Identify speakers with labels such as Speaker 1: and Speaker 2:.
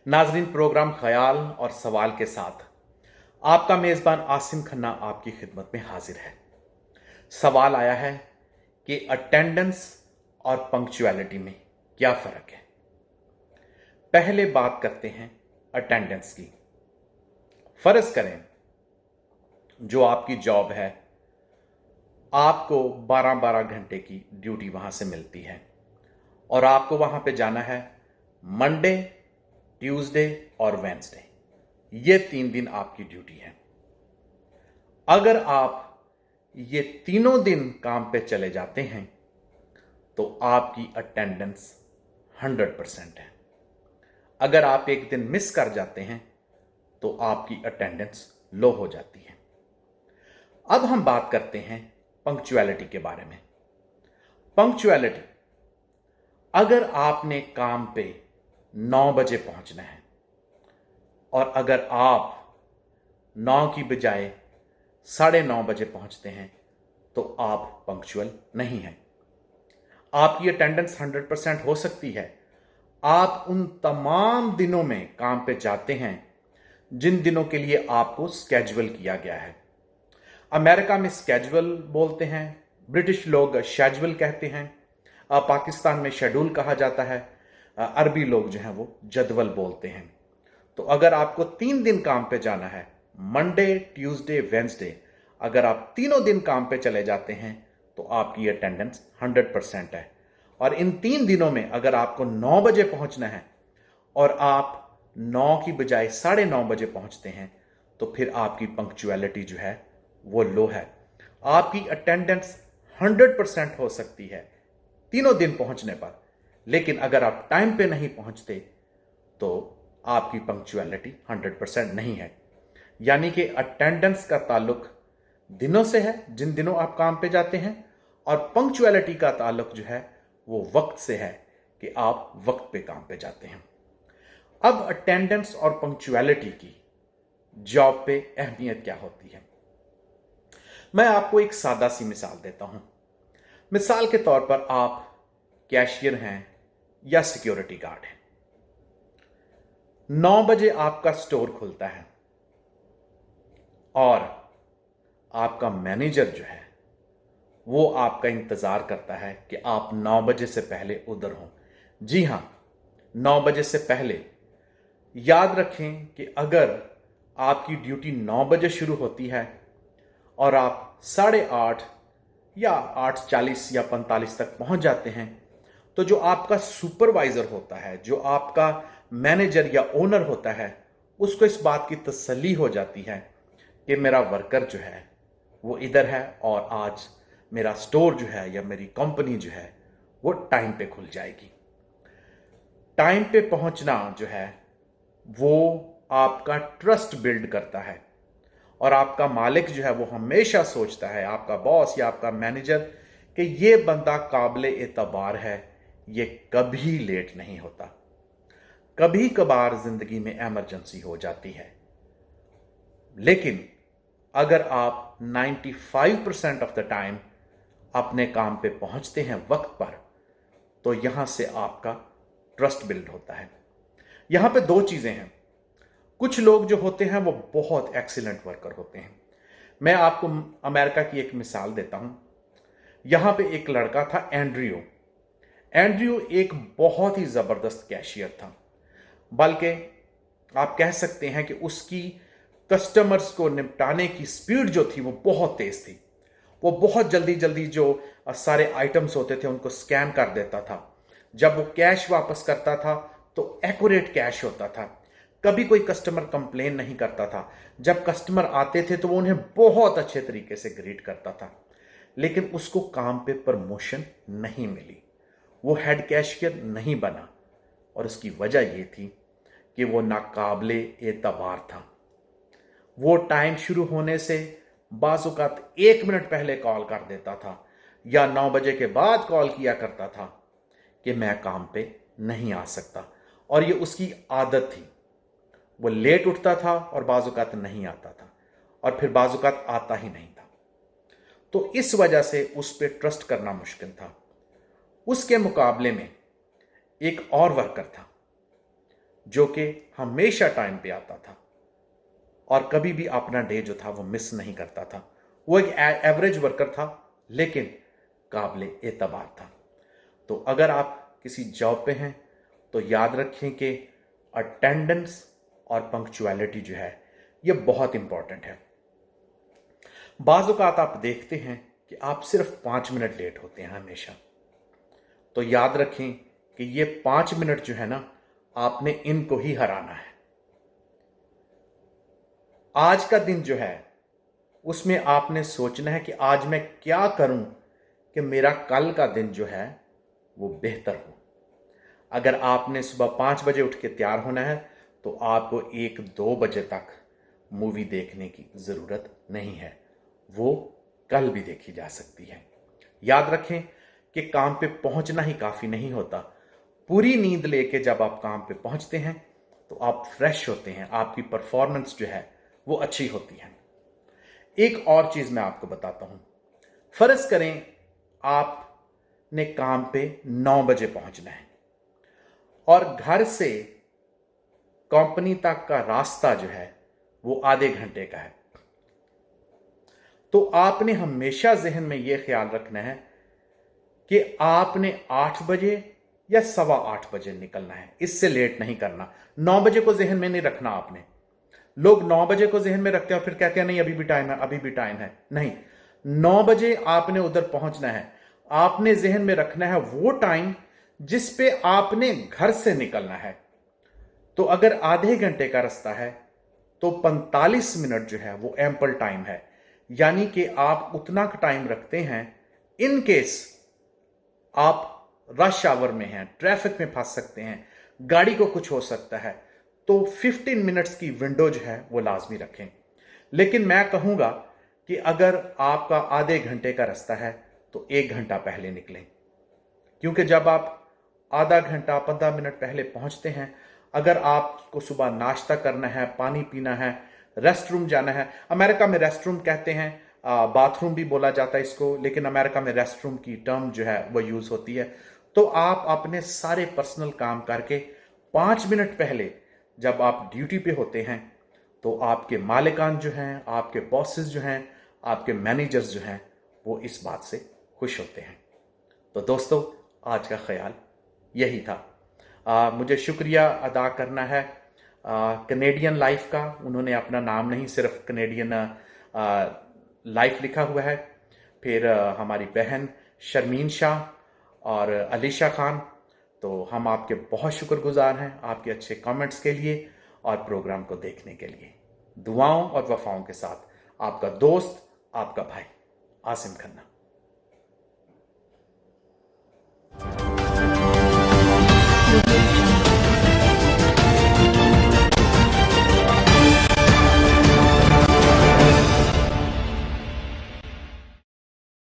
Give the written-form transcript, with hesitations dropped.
Speaker 1: नाजरीन, प्रोग्राम ख्याल और सवाल के साथ आपका मेज़बान आसिम खन्ना आपकी खिदमत में हाजिर है। सवाल आया है कि अटेंडेंस और पंक्चुअलिटी में क्या फ़र्क है। पहले बात करते हैं अटेंडेंस की। फ़र्ज़ करें जो आपकी जॉब है, आपको 12-12 घंटे की ड्यूटी वहाँ से मिलती है और आपको वहाँ पे जाना है मंडे, ट्यूसडे और वेंसडे। ये 3 दिन आपकी ड्यूटी है। अगर आप ये तीनों दिन काम पे चले जाते हैं तो आपकी अटेंडेंस 100% है। अगर आप एक दिन मिस कर जाते हैं तो आपकी अटेंडेंस लो हो जाती है। अब हम बात करते हैं पंक्चुअलिटी के बारे में। पंक्चुअलिटी, अगर आपने काम पे 9 बजे पहुंचना है और अगर आप 9 की बजाय 9:30 बजे पहुंचते हैं तो आप पंक्चुअल नहीं हैं। आपकी अटेंडेंस 100% हो सकती है। आप उन तमाम दिनों में काम पे जाते हैं जिन दिनों के लिए आपको स्केड्यूल किया गया है। अमेरिका में स्केड्यूल बोलते हैं, ब्रिटिश लोग शेड्यूल कहते हैं, पाकिस्तान में शेड्यूल कहा जाता है, अरबी लोग जो हैं वो जदवल बोलते हैं। तो अगर आपको 3 दिन काम पे जाना है, मंडे, ट्यूसडे, वेंसडे, अगर आप तीनों दिन काम पे चले जाते हैं तो आपकी अटेंडेंस 100% है। और इन 3 दिनों में अगर आपको 9 बजे पहुंचना है और आप 9 की बजाय 9:30 बजे पहुंचते हैं तो फिर आपकी पंक्चुअलिटी जो है वो लो है। आपकी अटेंडेंस 100% हो सकती है तीनों दिन पहुंचने पर, लेकिन अगर आप टाइम पे नहीं पहुंचते तो आपकी पंक्चुअलिटी 100% नहीं है। यानी कि अटेंडेंस का ताल्लुक दिनों से है, जिन दिनों आप काम पे जाते हैं, और पंक्चुअलिटी का ताल्लुक जो है वो वक्त से है कि आप वक्त पे काम पे जाते हैं। अब अटेंडेंस और पंक्चुअलिटी की जॉब पे अहमियत क्या होती है, मैं आपको एक सादा सी मिसाल देता हूं। मिसाल के तौर पर आप कैशियर हैं या सिक्योरिटी गार्ड हैं। 9 बजे आपका स्टोर खुलता है और आपका मैनेजर जो है वो आपका इंतजार करता है कि आप 9 बजे से पहले उधर हों। जी हां, 9 बजे से पहले। याद रखें कि अगर आपकी ड्यूटी 9 बजे शुरू होती है और आप 8:30 या 8:40 या 45 तक पहुंच जाते हैं तो जो आपका सुपरवाइजर होता है, जो आपका मैनेजर या ओनर होता है, उसको इस बात की तसल्ली हो जाती है कि मेरा वर्कर जो है वो इधर है और आज मेरा स्टोर जो है या मेरी कंपनी जो है वो टाइम पे खुल जाएगी। टाइम पे पहुंचना जो है वो आपका ट्रस्ट बिल्ड करता है और आपका मालिक जो है वो हमेशा सोचता है, आपका बॉस या आपका मैनेजर, कि ये बंदा काबिल एतबार है, ये कभी लेट नहीं होता। कभी कभार जिंदगी में इमरजेंसी हो जाती है, लेकिन अगर आप 95% ऑफ द टाइम अपने काम पे पहुंचते हैं वक्त पर, तो यहां से आपका ट्रस्ट बिल्ड होता है। यहां पे 2 चीजें हैं। कुछ लोग जो होते हैं वो बहुत एक्सीलेंट वर्कर होते हैं। मैं आपको अमेरिका की एक मिसाल देता हूं। यहां पे एक लड़का था, एंड्रयू। एंड्रयू एक बहुत ही जबरदस्त कैशियर था, बल्कि आप कह सकते हैं कि उसकी कस्टमर्स को निपटाने की स्पीड जो थी वो बहुत तेज थी। वो बहुत जल्दी जल्दी जो सारे आइटम्स होते थे उनको स्कैन कर देता था। जब वो कैश वापस करता था तो एक्यूरेट कैश होता था। कभी कोई कस्टमर कंप्लेन नहीं करता था। जब कस्टमर आते थे तो वो उन्हें बहुत अच्छे तरीके से ग्रीट करता था। लेकिन उसको काम पे प्रमोशन नहीं मिली, वो हेड कैशियर नहीं बना, और उसकी वजह ये थी कि वो नाकाबिले एतबार था। वो टाइम शुरू होने से बाज़-औक़ात 1 मिनट पहले कॉल कर देता था या 9 बजे के बाद कॉल किया करता था कि मैं काम पे नहीं आ सकता, और ये उसकी आदत थी। वो लेट उठता था और बाज़-औक़ात नहीं आता था, और फिर बाज़-औक़ात आता ही नहीं था। तो इस वजह से उस पर ट्रस्ट करना मुश्किल था। उसके मुकाबले में एक और वर्कर था जो कि हमेशा टाइम पे आता था और कभी भी अपना डे जो था वो मिस नहीं करता था। वो एक एवरेज वर्कर था, लेकिन काबिल एतबार था। तो अगर आप किसी जॉब पे हैं तो याद रखें कि अटेंडेंस और पंक्चुअलिटी जो है ये बहुत इंपॉर्टेंट है। बाज़ औक़ात आप देखते हैं कि आप सिर्फ 5 मिनट लेट होते हैं हमेशा। तो याद रखें कि ये 5 मिनट जो है ना, आपने इनको ही हराना है। आज का दिन जो है उसमें आपने सोचना है कि आज मैं क्या करूं कि मेरा कल का दिन जो है वो बेहतर हो। अगर आपने सुबह 5 बजे उठ के तैयार होना है तो आपको 1-2 बजे तक मूवी देखने की ज़रूरत नहीं है, वो कल भी देखी जा सकती है। याद रखें कि काम पे पहुंचना ही काफ़ी नहीं होता। पूरी नींद लेके जब आप काम पे पहुंचते हैं तो आप फ्रेश होते हैं, आपकी परफॉर्मेंस जो है वो अच्छी होती है। एक और चीज़ मैं आपको बताता हूं। फर्ज करें आपने काम पे 9 बजे पहुंचना है और घर से कंपनी तक का रास्ता जो है वो आधे घंटे का है। तो आपने हमेशा जहन में यह ख्याल रखना है कि आपने 8 बजे या 8:15 बजे निकलना है, इससे लेट नहीं करना। 9 बजे को जहन में नहीं रखना आपने। लोग 9 बजे को जहन में रखते हैं और फिर कहते हैं नहीं अभी भी टाइम है, अभी भी टाइम है। नहीं, 9 बजे आपने उधर पहुंचना है। आपने जहन में रखना है वो टाइम जिस पे आपने घर से निकलना है। तो अगर आधे घंटे का रास्ता है तो 45 मिनट जो है वो एम्पल टाइम है। यानी कि आप उतना टाइम रखते हैं इन केस आप रश आवर में हैं, ट्रैफिक में फंस सकते हैं, गाड़ी को कुछ हो सकता है, तो 15 मिनट्स की विंडो जो है वो लाजमी रखें। लेकिन मैं कहूंगा कि अगर आपका आधे घंटे का रास्ता है तो 1 घंटा पहले निकलें, क्योंकि जब आप आधा घंटा 15 मिनट पहले पहुंचते हैं, अगर आपको सुबह नाश्ता करना है, पानी पीना है, रेस्ट रूम जाना है, अमेरिका में रेस्ट रूम कहते हैं, बाथरूम भी बोला जाता है इसको, लेकिन अमेरिका में रेस्ट रूम की टर्म जो है वो यूज होती है। तो आप अपने सारे पर्सनल काम करके 5 मिनट पहले जब आप ड्यूटी पे होते हैं तो आपके मालिकान जो हैं, आपके बॉसेस जो हैं, आपके मैनेजर्स जो हैं, वो इस बात से खुश होते हैं। तो दोस्तों, आज का ख्याल यही था। मुझे शुक्रिया अदा करना है कनेडियन लाइफ का। उन्होंने अपना नाम नहीं, सिर्फ कनेडियन लाइफ लिखा हुआ है। फिर हमारी बहन शर्मीन शाह और अलीशा खान, तो हम आपके बहुत शुक्रगुजार हैं आपके अच्छे कमेंट्स के लिए और प्रोग्राम को देखने के लिए। दुआओं और वफाओं के साथ आपका दोस्त, आपका भाई आसिम खन्ना।